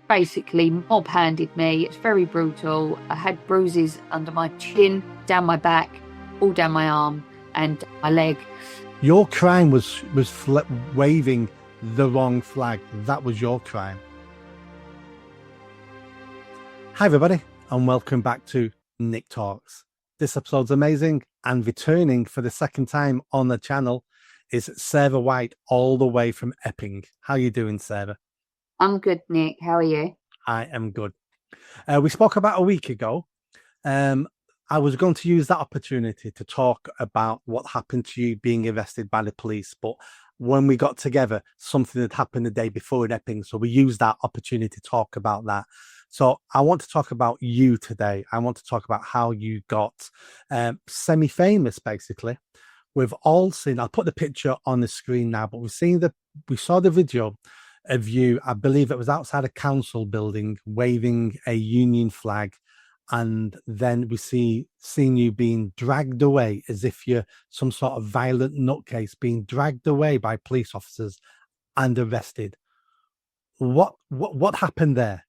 basically mob-handed me. It's very brutal. I had bruises under my chin, down my back, all down my arm and my leg. Your crime was waving the wrong flag. That was your crime. Hi everybody, and welcome back to Nick Talks. This episode's amazing, and returning for the second time on the channel is Sarah White, all the way from Epping. How you doing, Sarah? I'm good, Nick. How are you? I am good. We spoke about a week ago. I was going to use that opportunity to talk about what happened to you being arrested by the police, but when we got together, something had happened the day before in Epping, so we used that opportunity to talk about that. So I want to talk about you today. I want to talk about how you got semi-famous, basically. We've all seen, I'll put the picture on the screen now, but we saw the video of you, I believe it was outside a council building, waving a union flag. And then we seen you being dragged away as if you're some sort of violent nutcase, being dragged away by police officers and arrested. What happened there?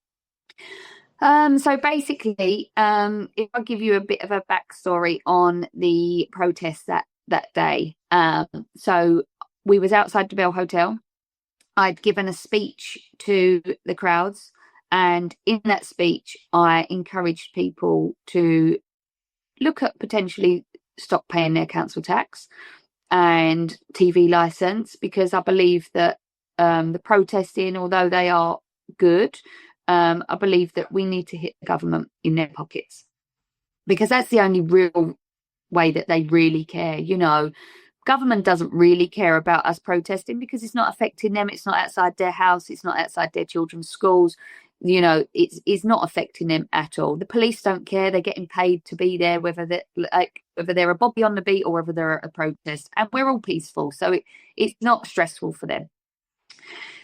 So basically, if I give you a bit of a backstory on the protest that day. So we was outside the Bell Hotel. I'd given a speech to the crowds, and in that speech, I encouraged people to look at potentially stop paying their council tax and TV license, because I believe that the protesting, although they are good, I believe that we need to hit the government in their pockets, because that's the only real way that they really care. You know, government doesn't really care about us protesting because it's not affecting them. It's not outside their house. It's not outside their children's schools. You know, it's not affecting them at all. The police don't care. They're getting paid to be there, whether they're a bobby on the beat or whether they're at a protest, and we're all peaceful, so it's not stressful for them.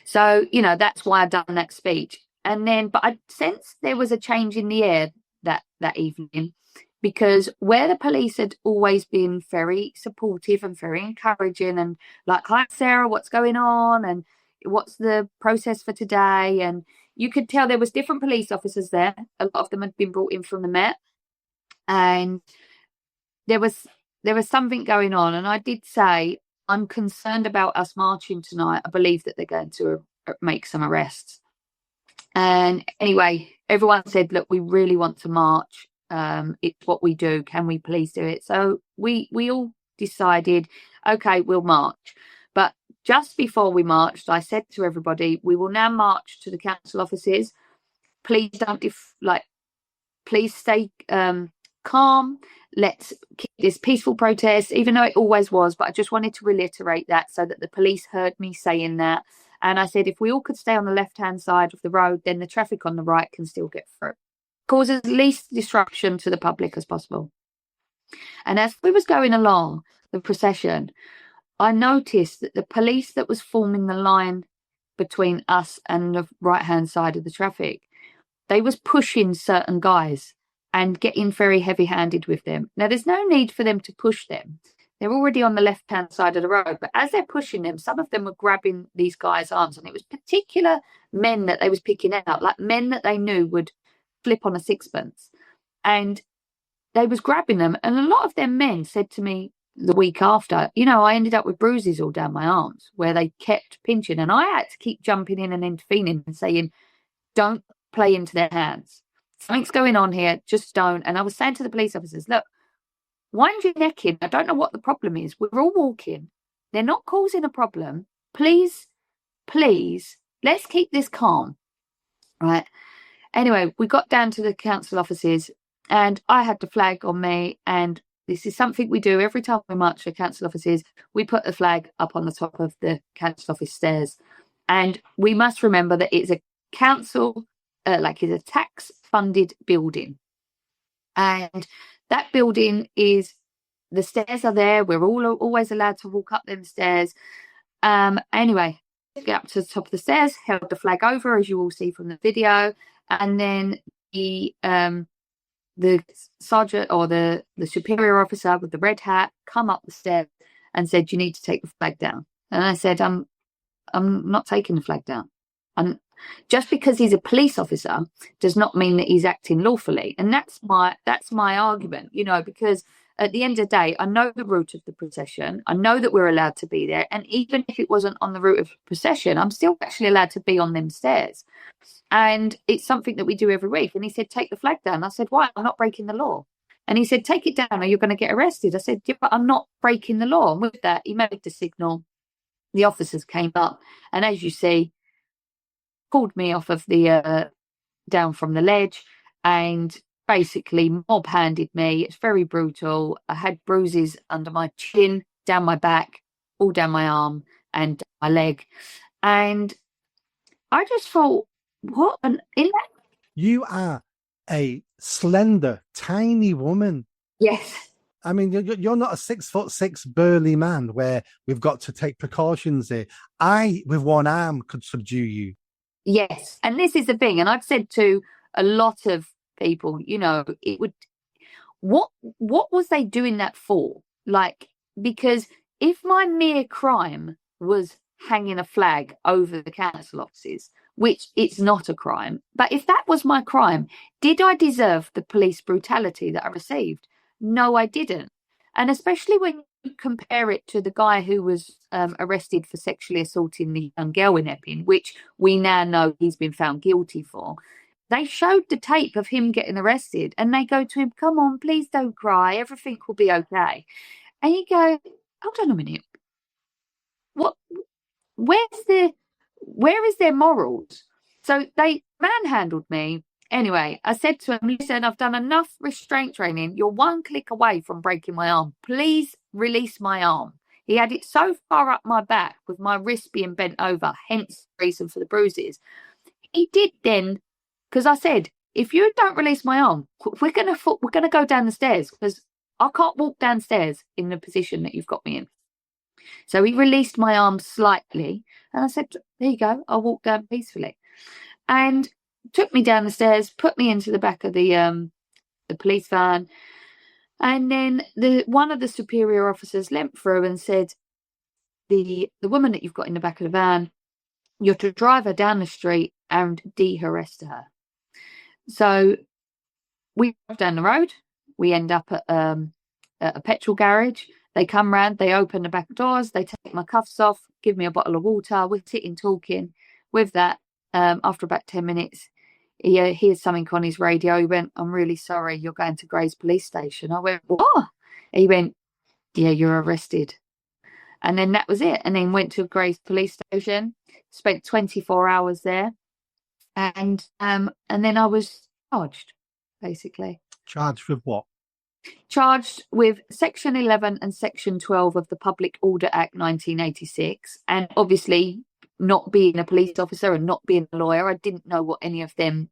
So, you know, that's why I've done that speech. And then, but I sensed there was a change in the air that evening, because where the police had always been very supportive and very encouraging and like, hi, Sarah, what's going on? And what's the process for today? And you could tell there was different police officers there. A lot of them had been brought in from the Met. And there was something going on. And I did say, I'm concerned about us marching tonight. I believe that they're going to make some arrests. And anyway, everyone said, look, we really want to march. It's what we do. Can we please do it? So we all decided, okay, we'll march. But just before we marched, I said to everybody, we will now march to the council offices. Please don't, please stay calm. Let's keep this peaceful protest, even though it always was. But I just wanted to reiterate that so that the police heard me saying that. And I said, if we all could stay on the left-hand side of the road, then the traffic on the right can still get through. Cause as least disruption to the public as possible. And as we was going along the procession, I noticed that the police that was forming the line between us and the right-hand side of the traffic, they was pushing certain guys and getting very heavy-handed with them. Now, there's no need for them to push them. They're already on the left-hand side of the road. But as they're pushing them, some of them were grabbing these guys' arms. And it was particular men that they was picking out, like men that they knew would flip on a sixpence. And they was grabbing them. And a lot of them men said to me the week after, you know, I ended up with bruises all down my arms where they kept pinching. And I had to keep jumping in and intervening and saying, don't play into their hands. Something's going on here. Just don't. And I was saying to the police officers, look, wind your neck in. I don't know what the problem is. We're all walking. They're not causing a problem. Please, let's keep this calm. Right. Anyway, we got down to the council offices and I had the flag on me. And this is something we do every time we march to council offices. We put the flag up on the top of the council office stairs. And we must remember that it's a council, it's a tax-funded building. And that building is, the stairs are there. We're always allowed to walk up them stairs. Anyway, get up to the top of the stairs, held the flag over, as you all see from the video. And then the sergeant or the superior officer with the red hat come up the stairs and said, you need to take the flag down. And I said, I'm not taking the flag down. Just because he's a police officer does not mean that he's acting lawfully. And that's my argument, because at the end of the day, I know the route of the procession. I know that we're allowed to be there. And even if it wasn't on the route of the procession, I'm still actually allowed to be on them stairs. And it's something that we do every week. And he said, take the flag down. I said, why? I'm not breaking the law. And he said, take it down or you're going to get arrested. I said, yeah, but I'm not breaking the law. And with that, he made the signal. The officers came up. And as you see, pulled me off of the down from the ledge and basically mob handed me. It's very brutal. I had bruises under my chin, down my back, all down my arm and down my leg. And I just thought, what an You are a slender, tiny woman. Yes. I mean, you're not a 6'6" burly man where we've got to take precautions here. I, with one arm, could subdue you. Yes. And this is the thing. And I've said to a lot of people, it would, what was they doing that for? Like, because if my mere crime was hanging a flag over the council offices, which it's not a crime, but if that was my crime, did I deserve the police brutality that I received? No, I didn't. And especially when you compare it to the guy who was arrested for sexually assaulting the young girl in Epping, which we now know he's been found guilty for. They showed the tape of him getting arrested and they go to him, come on, please don't cry. Everything will be okay. And you go, hold on a minute. What? Where is their morals? So they manhandled me. Anyway, I said to him, listen, I've done enough restraint training. You're one click away from breaking my arm. Please release my arm. He had it so far up my back with my wrist being bent over, hence the reason for the bruises. He did then, because I said, if you don't release my arm, we're gonna go down the stairs because I can't walk downstairs in the position that you've got me in. So he released my arm slightly, and I said, there you go, I'll walk down peacefully. And took me down the stairs, put me into the back of the police van. And then one of the superior officers leant through and said, the woman that you've got in the back of the van, you're to drive her down the street and de-arrest her. So we drive down the road. We end up at a petrol garage. They come round, they open the back doors, they take my cuffs off, give me a bottle of water. We're sitting talking. With that, after about 10 minutes, he hears something on his radio. He went, I'm really sorry, you're going to Grays Police Station. I went, what? He went, yeah, you're arrested. And then that was it. And then went to Grays Police Station, spent 24 hours there. And then I was charged, basically. Charged with what? Charged with Section 11 and Section 12 of the Public Order Act 1986. And obviously, not being a police officer and not being a lawyer, I didn't know what any of them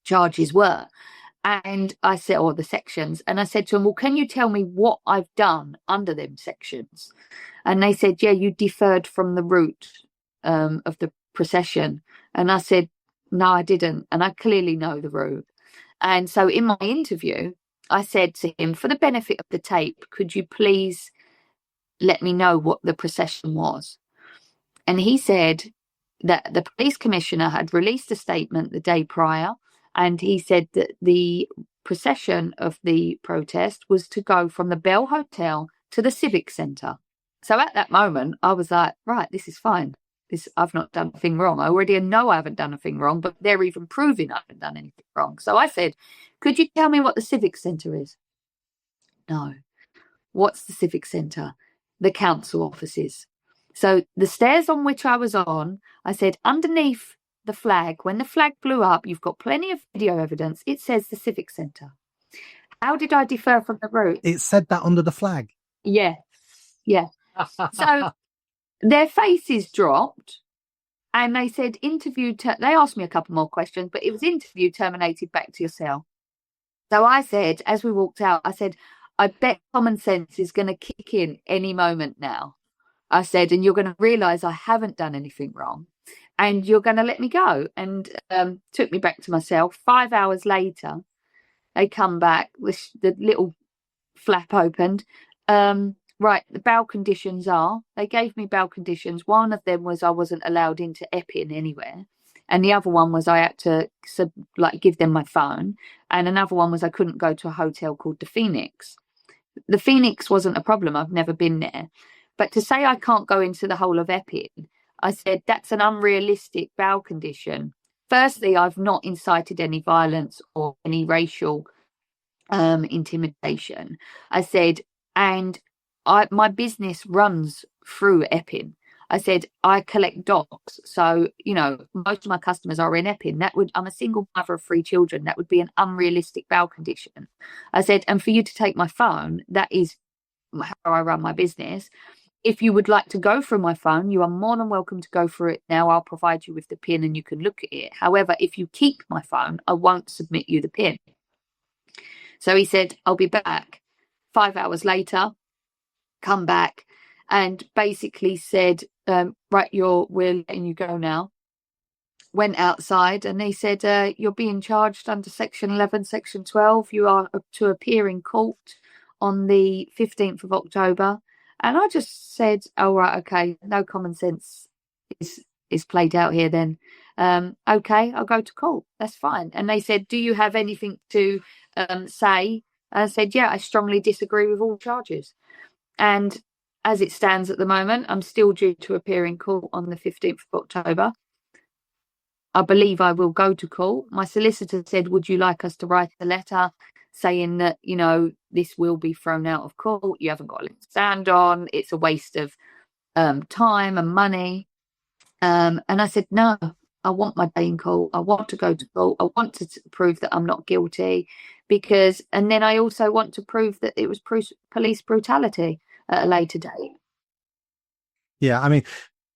charges were. And I said, or the sections, and I said to them, well, can you tell me what I've done under them sections? And they said, yeah, you deferred from the route of the procession. And I said, no, I didn't. And I clearly know the route. And so in my interview, I said to him, for the benefit of the tape, could you please let me know what the procession was? And he said that the police commissioner had released a statement the day prior, and he said that the procession of the protest was to go from the Bell Hotel to the Civic Centre. So at that moment, I was like, right, this is fine. I've not done anything wrong. I already know I haven't done anything wrong, but they're even proving I haven't done anything wrong. So I said, could you tell me what the Civic Centre is? No. What's the Civic Centre? The council offices. So the stairs on which I was on, I said, underneath the flag, when the flag blew up, you've got plenty of video evidence. It says the Civic Centre. How did I defer from the route? It said that under the flag. Yeah. Yeah. So their faces dropped and they said, they asked me a couple more questions, but it was interview terminated, back to your cell. So I said, as we walked out, I said, I bet common sense is going to kick in any moment now. I said, and you're going to realise I haven't done anything wrong and you're going to let me go. And took me back to my cell. 5 hours later, they come back with the little flap opened. Right, the bail conditions are, they gave me bail conditions. One of them was I wasn't allowed into Epping anywhere. And the other one was I had to give them my phone. And another one was I couldn't go to a hotel called the Phoenix. The Phoenix wasn't a problem. I've never been there. But to say I can't go into the whole of Epping, I said that's an unrealistic bail condition. Firstly, I've not incited any violence or any racial intimidation. I said, and my business runs through Epping. I said, I collect dogs. So, most of my customers are in Epping. I'm a single mother of 3 children. That would be an unrealistic bail condition. I said, and for you to take my phone, that is how I run my business. If you would like to go through my phone, you are more than welcome to go through it now. I'll provide you with the PIN and you can look at it. However, if you keep my phone, I won't submit you the PIN. So he said, I'll be back. 5 hours later, come back and basically said, right, we're letting you go now. Went outside and they said, you're being charged under Section 11, Section 12. You are to appear in court on the 15th of October. And I just said, oh, right, okay, no common sense is played out here then. Okay, I'll go to court. That's fine. And they said, do you have anything to say? And I said, yeah, I strongly disagree with all charges. And as it stands at the moment, I'm still due to appear in court on the 15th of October. I believe I will go to court. My solicitor said, would you like us to write a letter saying that, this will be thrown out of court? You haven't got a leg to stand on. It's a waste of time and money. And I said, no, I want my day in court. I want to go to court. I want to prove that I'm not guilty and then I also want to prove that it was police brutality at a later date. Yeah, I mean,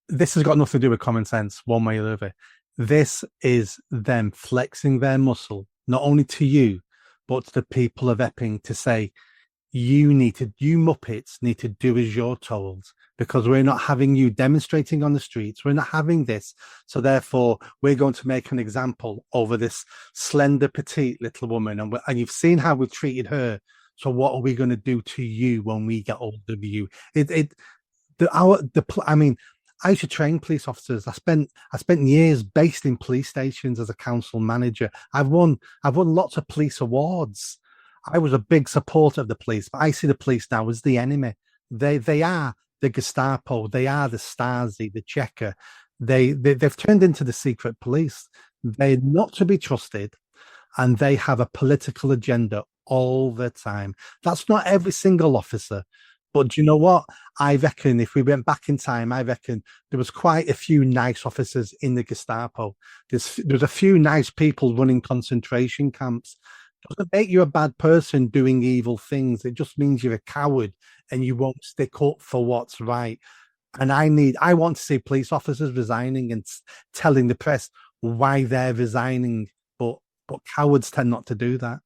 this has got nothing to do with common sense one way or the other. This is them flexing their muscle, not only to you, but to the people of Epping to say, you Muppets need to do as you're told, because we're not having you demonstrating on the streets. We're not having this. So therefore, we're going to make an example over this slender, petite little woman. And you've seen how we've treated her. So what are we going to do to you when we get hold of you? I used to train police officers. I spent years based in police stations as a council manager. I've won lots of police awards. I was a big supporter of the police, but I see the police now as the enemy. They are the Gestapo. They are the Stasi, the Checker. They've turned into the secret police. They're not to be trusted, and they have a political agenda all the time. That's not every single officer. But do you know what? I reckon if we went back in time, I reckon there was quite a few nice officers in the Gestapo. There's a few nice people running concentration camps. It doesn't make you a bad person doing evil things. It just means you're a coward and you won't stick up for what's right. And I want to see police officers resigning and telling the press why they're resigning. But cowards tend not to do that.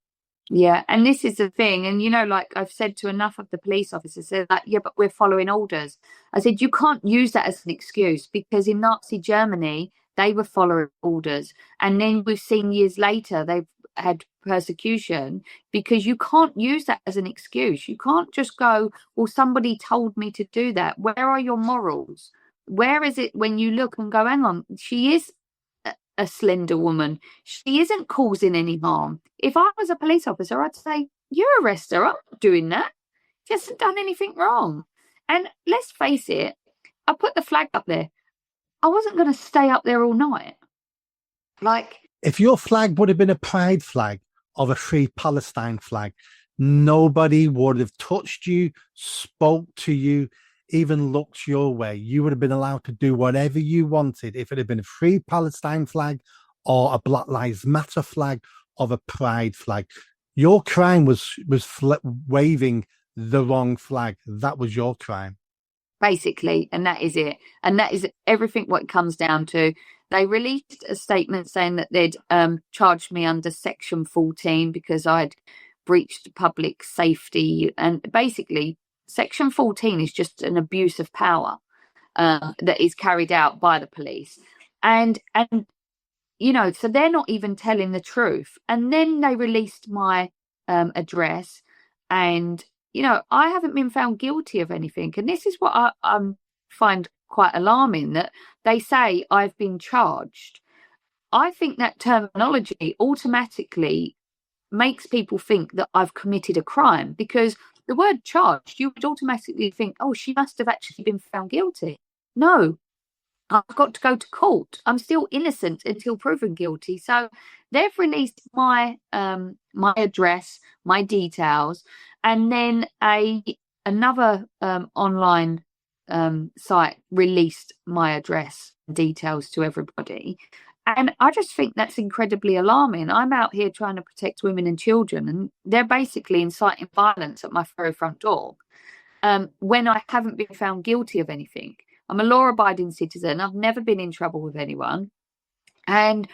Yeah, and this is the thing. And, like I've said to enough of the police officers, they're like, yeah, but we're following orders. I said, you can't use that as an excuse, because in Nazi Germany, they were following orders. And then we've seen years later, they've had persecution, because you can't use that as an excuse. You can't just go, well, somebody told me to do that. Where are your morals? Where is it when you look and go, hang on, she is a slender woman. She isn't causing any harm. If I was a police officer, I'd say, you arrest her. I'm not doing that. She hasn't done anything wrong. And let's face it, I put the flag up there. I wasn't going to stay up there all night. If your flag would have been a pride flag or a Free Palestine flag, nobody would have touched you, spoke to you, even looked your way. You would have been allowed to do whatever you wanted. If it had been a Free Palestine flag or a Black Lives Matter flag or a pride flag, your crime was waving the wrong flag. That was your crime. Basically, and that is it. And that is everything what it comes down to. They released a statement saying that they'd charged me under Section 14 because I'd breached public safety. And basically, Section 14 is just an abuse of power that is carried out by the police. And so they're not even telling the truth. And then they released my address, and I haven't been found guilty of anything. And this is what I find quite alarming, that they say I've been charged. I think that terminology automatically makes people think that I've committed a crime, because the word charged, you would automatically think, oh, she must have actually been found guilty. No, I've got to go to court. I'm still innocent until proven guilty. So they've released my address, my details, and then another online site released my address details to everybody. And I just think that's incredibly alarming. I'm out here trying to protect women and children, and they're basically inciting violence at my very front door when I haven't been found guilty of anything. I'm a law-abiding citizen. I've never been in trouble with anyone. And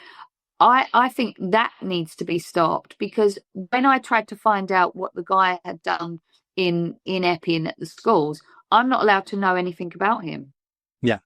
I think that needs to be stopped, because when I tried to find out what the guy had done in Epping at the schools, I'm not allowed to know anything about him. Yeah.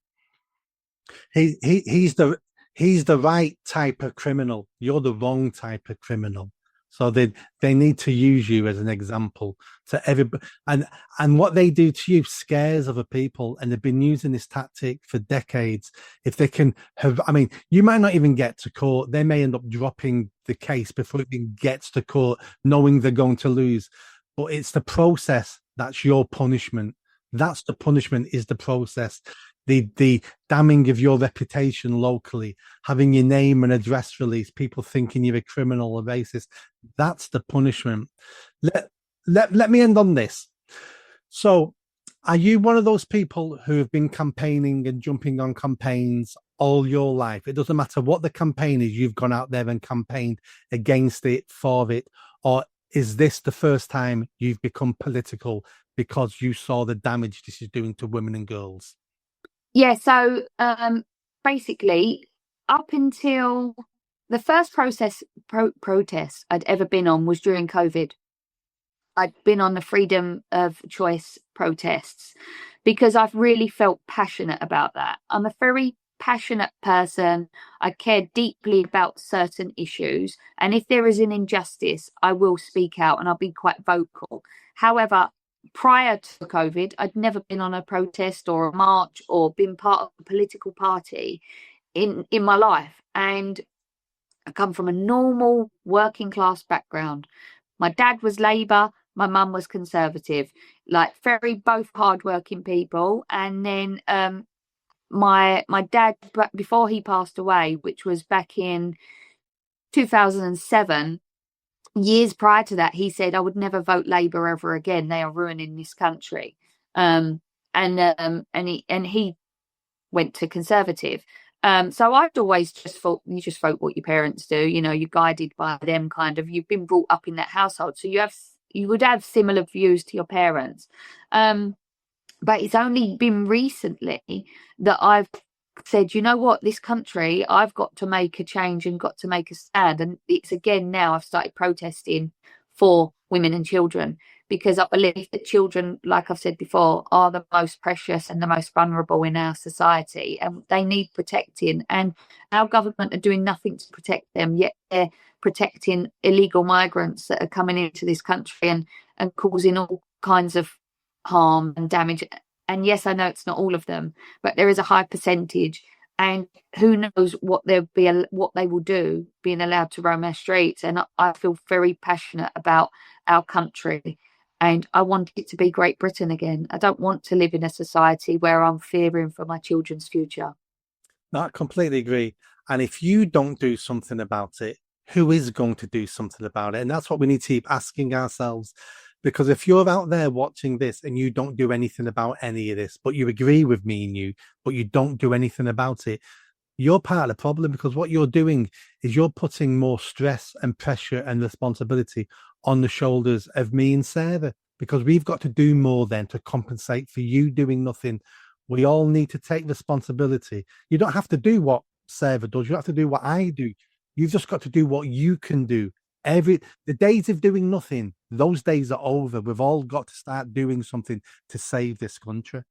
He's the right type of criminal. You're the wrong type of criminal. So they need to use you as an example to everybody. And what they do to you scares other people. And they've been using this tactic for decades. If they can have, I mean, you might not even get to court. They may end up dropping the case before it even gets to court, knowing they're going to lose. But it's the process that's your punishment. That's the punishment, is the process. The damning of your reputation locally, having your name and address released, people thinking you're a criminal or racist. That's the punishment. Let me end on this. So, are you one of those people who have been campaigning and jumping on campaigns all your life? It doesn't matter what the campaign is, you've gone out there and campaigned against it, for it, or is this the first time you've become political because you saw the damage this is doing to women and girls? Yeah, so basically, up until the first protest I'd ever been on was during COVID. I'd been on the freedom of choice protests because I've really felt passionate about that. I'm a very passionate person. I care deeply about certain issues. And if there is an injustice, I will speak out and I'll be quite vocal. However, prior to COVID, I'd never been on a protest or a march or been part of a political party in my life. And I come from a normal working class background. My dad was Labour, my mum was Conservative, like very both hardworking people. And then my dad, before he passed away, which was back in 2007, years prior to that, he said, I would never vote Labour ever again. They are ruining this country. And he went to Conservative. So I'd always just thought, you just vote what your parents do. You know, you're guided by them, kind of. You've been brought up in that household, so you would have similar views to your parents. But it's only been recently that I've said, you know what, this country, I've got to make a change and got to make a stand. And it's again now I've started protesting for women and children, because I believe that children, like I've said before, are the most precious and the most vulnerable in our society, and they need protecting. And our government are doing nothing to protect them, yet they're protecting illegal migrants that are coming into this country and causing all kinds of harm and damage. And yes, I know it's not all of them, but there is a high percentage. And who knows what they will do being allowed to roam our streets. And I feel very passionate about our country, and I want it to be Great Britain again. I don't want to live in a society where I'm fearing for my children's future. No, I completely agree. And if you don't do something about it, who is going to do something about it? And that's what we need to keep asking ourselves. Because if you're out there watching this and you don't do anything about any of this, but you agree with me and you, but you don't do anything about it, you're part of the problem, because what you're doing is you're putting more stress and pressure and responsibility on the shoulders of me and Sarah, because we've got to do more then to compensate for you doing nothing. We all need to take responsibility. You don't have to do what Sarah does. You don't have to do what I do. You've just got to do what you can do. The days of doing nothing, those days are over. We've all got to start doing something to save this country.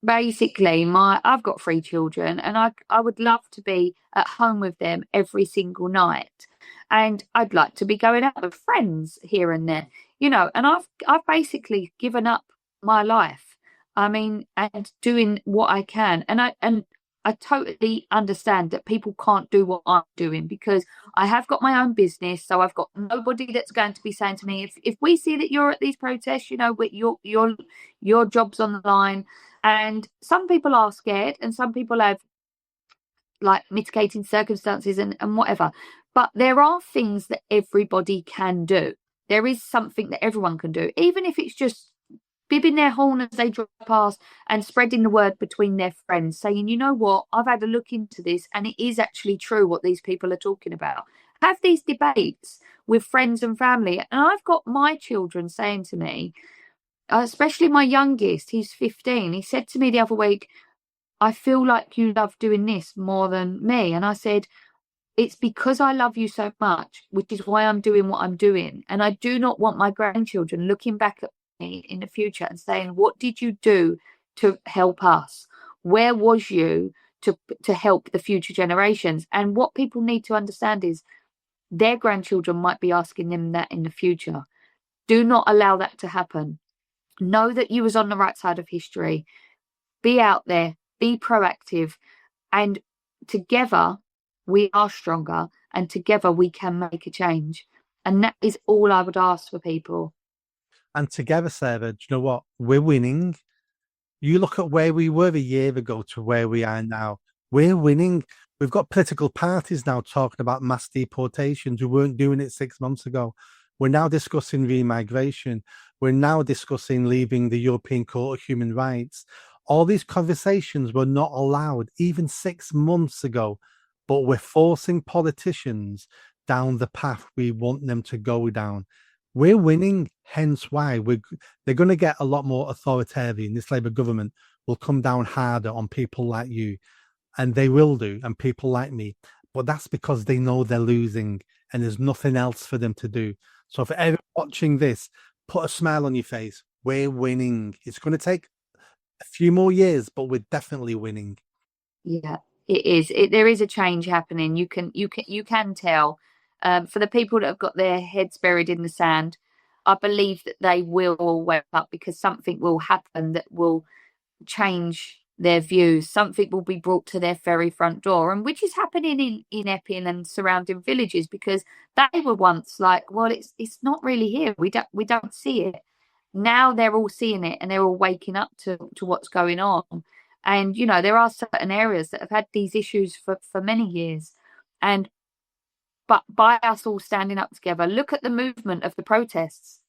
Basically, I've got 3 children, and I would love to be at home with them every single night, and I'd like to be going out with friends here and there, you know. And I've basically given up my life. I mean, and doing what I can, and I totally understand that people can't do what I'm doing because I have got my own business. So I've got nobody that's going to be saying to me, if we see that you're at these protests, you know, your job's on the line. And some people are scared, and some people have like mitigating circumstances and whatever. But there are things that everybody can do. There is something that everyone can do, even if it's just bibbing their horn as they drive past and spreading the word between their friends, saying, you know what, I've had a look into this and it is actually true what these people are talking about. Have these debates with friends and family. And I've got my children saying to me, especially my youngest, he's 15, he said to me the other week, I feel like you love doing this more than me. And I said, it's because I love you so much, which is why I'm doing what I'm doing. And I do not want my grandchildren looking back at me in the future and saying, what did you do to help us? Where was you to help the future generations? And what people need to understand is their grandchildren might be asking them that in the future. Do not allow that to happen. Know that you was on the right side of history. Be out there, be proactive, and together we are stronger, and together we can make a change. And that is all I would ask for people. And together, Sarah, do you know what? We're winning. You look at where we were a year ago to where we are now. We're winning. We've got political parties now talking about mass deportations. We weren't doing it 6 months ago. We're now discussing remigration. We're now discussing leaving the European Court of Human Rights. All these conversations were not allowed even 6 months ago, but we're forcing politicians down the path we want them to go down. We're winning, hence why they're going to get a lot more authoritarian. This Labour government will come down harder on people like you, and they will do, and people like me. But that's because they know they're losing, and there's nothing else for them to do. So for everyone watching this, put a smile on your face. We're winning. It's going to take a few more years, but we're definitely winning. Yeah, it is. There is a change happening. You can tell. For the people that have got their heads buried in the sand, I believe that they will wake up because something will happen that will change their views. Something will be brought to their very front door, and which is happening in Epping and surrounding villages because they were once like, well, it's not really here. We don't see it. Now they're all seeing it and they're all waking up to what's going on. And you know, there are certain areas that have had these issues for many years. And but by us all standing up together, look at the movement of the protests.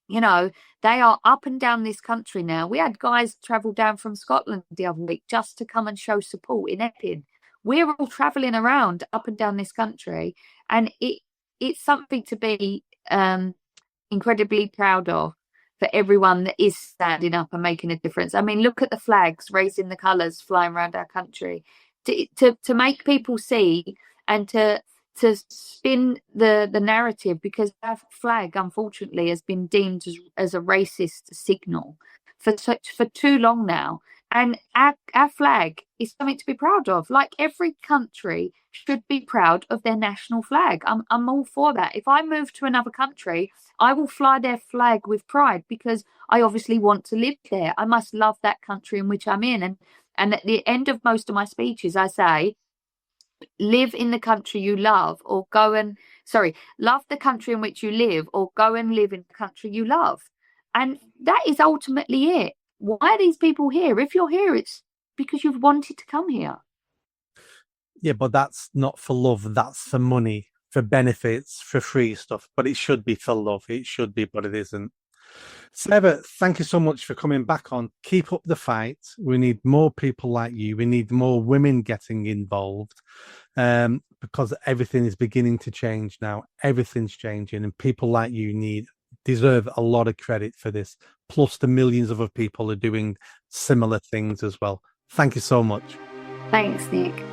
You know, they are up and down this country now. We had guys travel down from Scotland the other week just to come and show support in Epping. We're all traveling around up and down this country, and it's something to be incredibly proud of for everyone that is standing up and making a difference. I mean, look at the flags, raising the colours, flying around our country to make people see and to spin the narrative, because our flag, unfortunately, has been deemed as a racist signal for too long now. And our flag is something to be proud of. Like every country should be proud of their national flag. I'm all for that. If I move to another country, I will fly their flag with pride because I obviously want to live there. I must love that country in which I'm in. And at the end of most of my speeches, I say, live in the country you love, or love the country in which you live, or go and live in the country you love. And that is ultimately it. Why are these people here? If you're here, it's because you've wanted to come here. Yeah, but that's not for love. That's for money, for benefits, for free stuff. But it should be for love. It should be, but it isn't. Sarah, thank you so much for coming back on. Keep up the fight. We need more people like you. We need more women getting involved, because everything is beginning to change now. Everything's changing, and people like you deserve a lot of credit for this. Plus, the millions of other people are doing similar things as well. Thank you so much. Thanks, Nick.